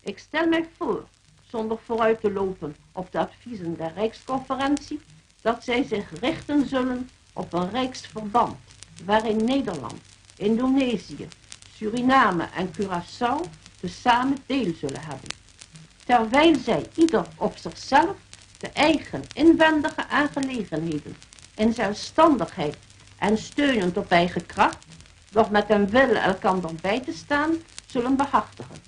Ik stel mij voor, zonder vooruit te lopen op de adviezen der Rijksconferentie, dat zij zich richten zullen op een rijksverband, waarin Nederland, Indonesië, Suriname en Curaçao tezamen deel zullen hebben. Terwijl zij ieder op zichzelf de eigen inwendige aangelegenheden in zelfstandigheid en steunend op eigen kracht, doch met een wil elkander bij te staan, zullen behartigen.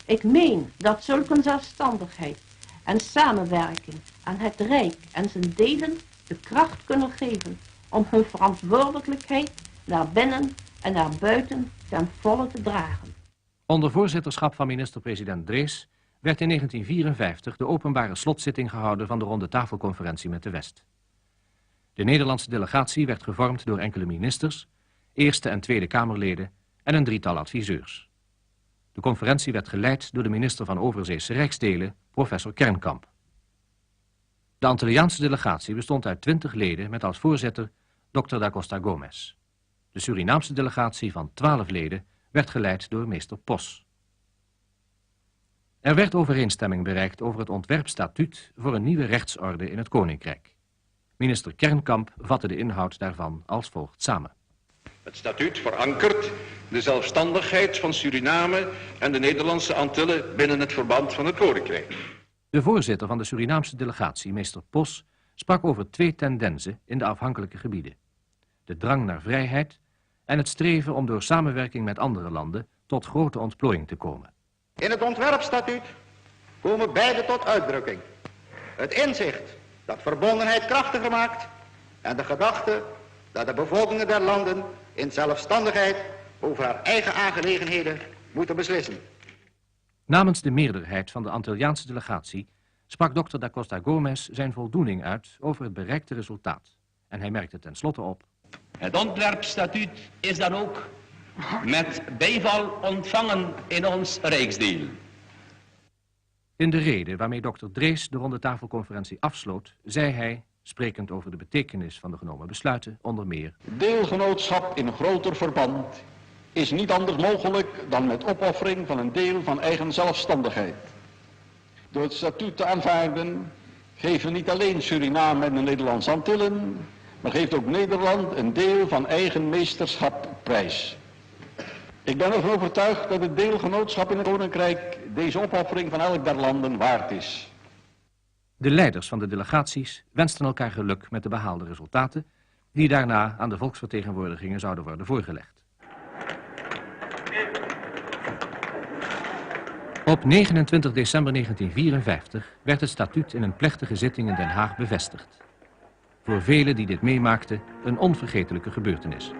Ik meen dat zulke zelfstandigheid en samenwerking aan het Rijk en zijn delen de kracht kunnen geven om hun verantwoordelijkheid naar binnen en naar buiten ten volle te dragen. Onder voorzitterschap van minister-president Drees werd in 1954 de openbare slotzitting gehouden van de rondetafelconferentie met de West. De Nederlandse delegatie werd gevormd door enkele ministers, Eerste en Tweede Kamerleden en een drietal adviseurs. De conferentie werd geleid door de minister van Overzeese Rijksdelen, professor Kernkamp. De Antilliaanse delegatie bestond uit 20 leden met als voorzitter Dr. da Costa Gomes. De Surinaamse delegatie van 12 leden werd geleid door meester Pos. Er werd overeenstemming bereikt over het ontwerpstatuut voor een nieuwe rechtsorde in het Koninkrijk. Minister Kernkamp vatte de inhoud daarvan als volgt samen. Het statuut verankert de zelfstandigheid van Suriname en de Nederlandse Antillen binnen het verband van het Koninkrijk. De voorzitter van de Surinaamse delegatie, meester Pos, sprak over 2 tendensen in de afhankelijke gebieden. De drang naar vrijheid en het streven om door samenwerking met andere landen tot grote ontplooiing te komen. In het ontwerpstatuut komen beide tot uitdrukking. Het inzicht dat verbondenheid krachtiger maakt en de gedachte dat de bevolkingen der landen in zelfstandigheid over haar eigen aangelegenheden moeten beslissen. Namens de meerderheid van de Antilliaanse delegatie sprak Dr. da Costa Gomes zijn voldoening uit over het bereikte resultaat. En hij merkte tenslotte op. Het ontwerpstatuut is dan ook met bijval ontvangen in ons Rijksdeel. In de rede waarmee Dr. Drees de rondetafelconferentie afsloot, zei hij, sprekend over de betekenis van de genomen besluiten, onder meer: Deelgenootschap in groter verband is niet anders mogelijk dan met opoffering van een deel van eigen zelfstandigheid. Door het statuut te aanvaarden geven niet alleen Suriname en de Nederlandse Antillen, maar geeft ook Nederland een deel van eigen meesterschap prijs. Ik ben ervan overtuigd dat het deelgenootschap in het Koninkrijk deze opoffering van elk der landen waard is. De leiders van de delegaties wensten elkaar geluk met de behaalde resultaten, die daarna aan de volksvertegenwoordigingen zouden worden voorgelegd. Op 29 december 1954 werd het statuut in een plechtige zitting in Den Haag bevestigd. Voor velen die dit meemaakten een onvergetelijke gebeurtenis.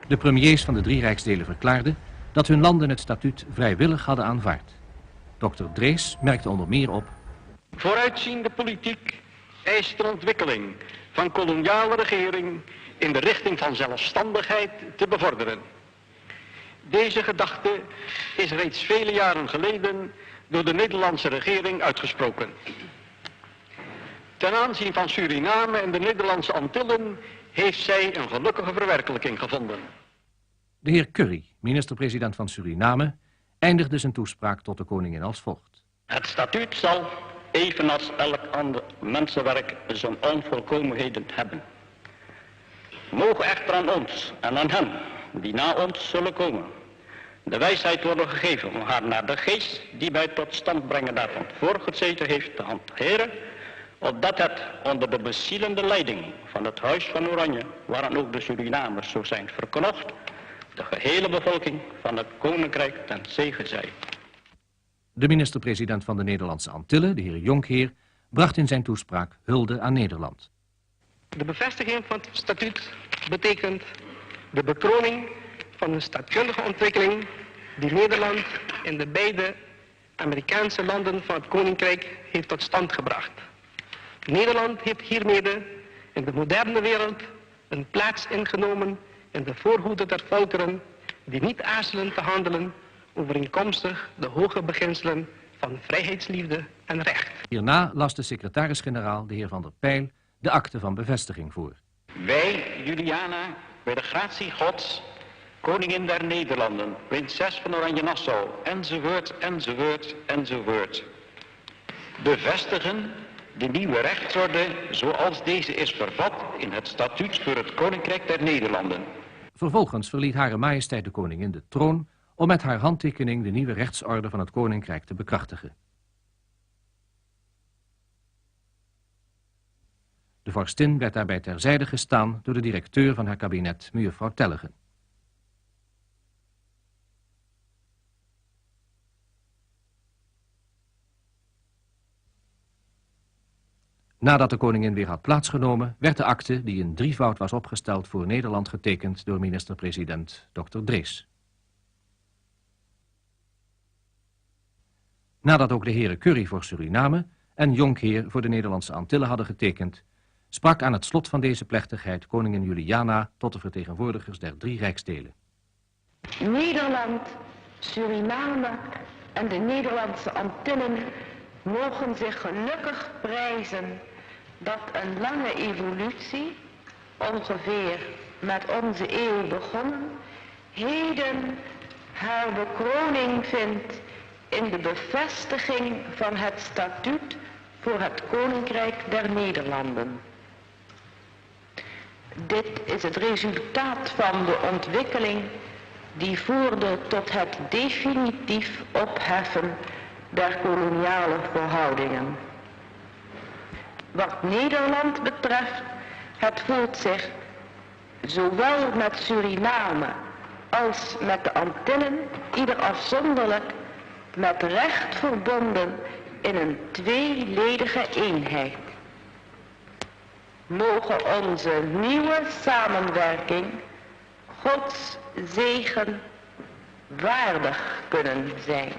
De premiers van de 3 rijksdelen verklaarden dat hun landen het statuut vrijwillig hadden aanvaard. Dr. Drees merkte onder meer op: vooruitziende politiek eist de ontwikkeling van koloniale regering in de richting van zelfstandigheid te bevorderen. Deze gedachte is reeds vele jaren geleden door de Nederlandse regering uitgesproken. Ten aanzien van Suriname en de Nederlandse Antillen heeft zij een gelukkige verwerkelijking gevonden. De heer Curry, minister-president van Suriname, eindigde zijn toespraak tot de koningin als volgt. Het statuut zal, evenals elk ander mensenwerk, zijn onvolkomenheden hebben. Mogen echter aan ons en aan hen, die na ons zullen komen, de wijsheid worden gegeven om haar naar de geest die bij het tot stand brengen daarvan voorgezeten heeft te hanteren, opdat het onder de bezielende leiding van het Huis van Oranje, waaraan ook de Surinamers zo zijn verknocht, de gehele bevolking van het Koninkrijk ten zegen zij. De minister-president van de Nederlandse Antillen, de heer Jonkheer, bracht in zijn toespraak hulde aan Nederland. De bevestiging van het statuut betekent de bekroning van een staatkundige ontwikkeling die Nederland in de beide Amerikaanse landen van het Koninkrijk heeft tot stand gebracht. Nederland heeft hiermee in de moderne wereld een plaats ingenomen in de voorhoede der volkeren die niet aarzelen te handelen overeenkomstig de hoge beginselen van vrijheidsliefde en recht. Hierna las de secretaris-generaal, de heer Van der Pijl, de akte van bevestiging voor. Wij, Juliana, bij de gratie Gods, koningin der Nederlanden, prinses van Oranje-Nassau, enzovoort, enzovoort, enzovoort, bevestigen de nieuwe rechtsorde zoals deze is vervat in het statuut voor het Koninkrijk der Nederlanden. Vervolgens verliet Hare Majesteit de Koningin de troon om met haar handtekening de nieuwe rechtsorde van het Koninkrijk te bekrachtigen. De vorstin werd daarbij terzijde gestaan door de directeur van haar kabinet, mejufvrouw Tellegen. Nadat de koningin weer had plaatsgenomen, werd de akte, die in drievoud was opgesteld voor Nederland, getekend door minister-president Dr. Drees. Nadat ook de heren Currie voor Suriname en Jonkheer voor de Nederlandse Antillen hadden getekend, sprak aan het slot van deze plechtigheid koningin Juliana tot de vertegenwoordigers der 3 rijksdelen. Nederland, Suriname en de Nederlandse Antillen mogen zich gelukkig prijzen dat een lange evolutie, ongeveer met onze eeuw begonnen, heden haar bekroning vindt in de bevestiging van het statuut voor het Koninkrijk der Nederlanden. Dit is het resultaat van de ontwikkeling die voerde tot het definitief opheffen der koloniale verhoudingen. Wat Nederland betreft, het voelt zich zowel met Suriname als met de Antillen ieder afzonderlijk met recht verbonden in een tweeledige eenheid. Mogen onze nieuwe samenwerking Gods zegen waardig kunnen zijn.